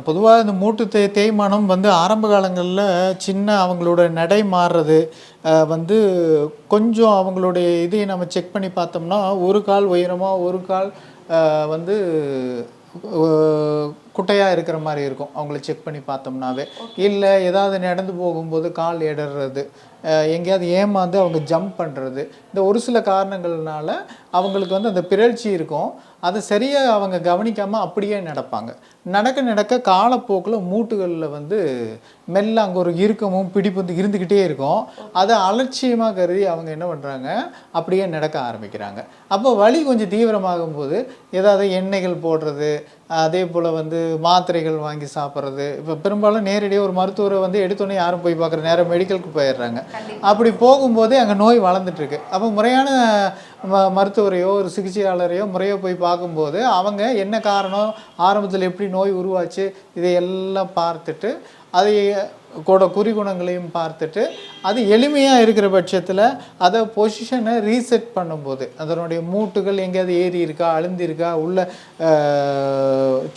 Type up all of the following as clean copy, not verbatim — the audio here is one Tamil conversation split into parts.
பொதுவா இந்த மூட்டு தேய்மானம் வந்து ஆரம்ப காலங்கள்ல சின்ன அவங்களோட நடை மாறுறது, வந்து கொஞ்சம் அவங்களுடைய இதை நம்ம செக் பண்ணி பார்த்தோம்னா, ஒரு கால் உயரமா, ஒரு கால் வந்து ஒ குட்டையா இருக்கிற மாரி இருக்கும். அவங்கள செக் பண்ணி பார்த்தோம்னாவே. இல்ல ஏதாவது நடந்து போகும்போது கால் இடர்றது, எங்கேயாவது ஏமாந்து அவங்க ஜம்ப் பண்றது. இந்த ஒரு சில காரணங்கள்னால அவங்களுக்கு வந்து அந்த பிறழ்ச்சி இருக்கும். அத சரியா அவங்க கவனிக்காம அப்படியே நடப்பாங்க. நடக்க நடக்க காலப்போக்குல மூட்டுகள்ல வந்து மெல்ல அங்க ஒரு இறுக்கமும், பிடிப்பு வந்து இருந்துகிட்டே இருக்கும். அத அலட்சியமா கருதி அவங்க என்ன பண்றாங்க, அப்படியே நடக்க ஆரம்பிக்கிறாங்க. அப்போ வலி கொஞ்சம் தீவிரமாகும்போது, ஏதாவது எண்ணெய்கள் போடுறது, அதேபோல வந்து மாத்திரைகள் வாங்கி சாப்பிட்றது. இப்போ பெரும்பாலும் நேரடியா ஒரு மருத்துவர வந்து எடுத்தோனே யாரும் போய் பார்க்குற நேரா மெடிக்கலுக்கு போயிடுறாங்க. அப்படி போகும்போதே அங்க நோய் வளர்ந்துட்டு இருக்கு. அப்போ முறையான மருத்துவரையோ, ஒரு சிகிச்சையாளரையோ முறையா போய் பார்க்கும்போது, அவங்க என்ன காரணம், ஆரம்பத்தில எப்படி நோய் உருவாச்சு, இதையெல்லாம் பார்த்துட்டு, அதை குறிகுணங்களையும் பார்த்துட்டு, அது எளிமையா இருக்கிற பட்சத்தில, அத பொசிஷன ரீசெட் பண்ணும்போது, அதனுடைய மூட்டுகள் எங்கேயாவது ஏறி இருக்கா, அழுந்தி இருக்கா, உள்ள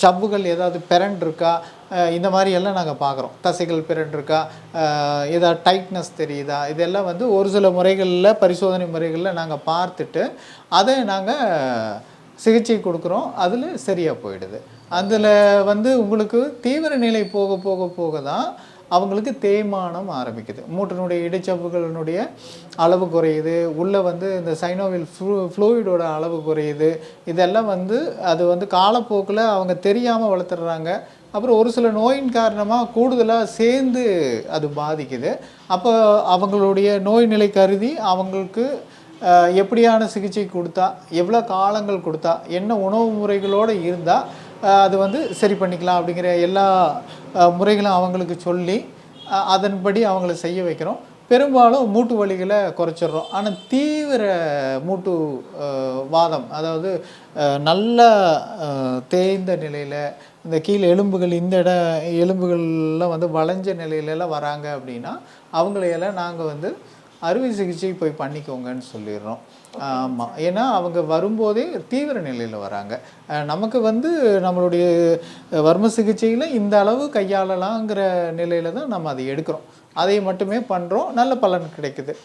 சவ்வுகள் ஏதாவது பெரண்டிருக்கா, இந்த மாரி எல்லாம் நாங்க பார்க்குறோம். தசைகள் பிறண்டிருக்கா, ஏதாவது டைட்னஸ் தெரியுதா, இதெல்லாம் வந்து ஒரு சில முறைகள்ல பரிசோதனை முறைகள்ல நாங்க பார்த்துட்டு, அதை நாங்க சிகிச்சை கொடுக்குறோம். அதில சரியா போயிடுது. அதில வந்து உங்களுக்கு தீவிர நிலை போக போக போக தான் அவங்களுக்கு தேய்மானம் ஆரம்பிக்குது. மூட்டினுடைய இடைச்சவ்வுகளினுடைய அளவு குறையுது. உள்ளே வந்து இந்த சைனோவியல் ஃப்ளூயிடோட அளவு குறையுது. இதெல்லாம் வந்து அது வந்து காலப்போக்கில் அவங்க தெரியாமல் வளர்த்துடுறாங்க. அப்புறம் ஒரு சில நோயின் காரணமாக கூடுதலாக சேர்ந்து அது பாதிக்குது. அப்போ அவங்களுடைய நோய் நிலை கருதி அவங்களுக்கு எப்படியான சிகிச்சை கொடுத்தா, எவ்வளோ காலங்கள் கொடுத்தா, என்ன உணவு முறைகளோடு இருந்தால் அது வந்து சரி பண்ணிக்கலாம் அப்படிங்கிற எல்லா முறைகளும் அவங்களுக்கு சொல்லி, அதன்படி அவங்கள செய்ய வைக்கிறோம். பெரும்பாலும் மூட்டு வலிகளை குறைச்சிடுறோம். ஆனால் தீவிர மூட்டு வாதம், அதாவது நல்ல தேய்ந்த நிலையில், இந்த கீழ் எலும்புகள் இந்த எலும்புகள்லாம் வந்து வளைஞ்ச நிலையிலலாம் வராங்க அப்படின்னா, அவங்களையெல்லாம் நாங்கள் வந்து அறுவை சிகிச்சை போய் பண்ணிக்கோங்கன்னு சொல்லிடுறோம். ஆமாம். ஏன்னா அவங்க வரும்போதே தீவிர நிலையில் வராங்க. நமக்கு வந்து நம்மளுடைய வர்ம சிகிச்சையில் இந்த அளவு கையாளலாங்கிற நிலையில் தான் நம்ம அதை எடுக்கிறோம். அதை மட்டுமே பண்ணுறோம். நல்ல பலன் கிடைக்குது.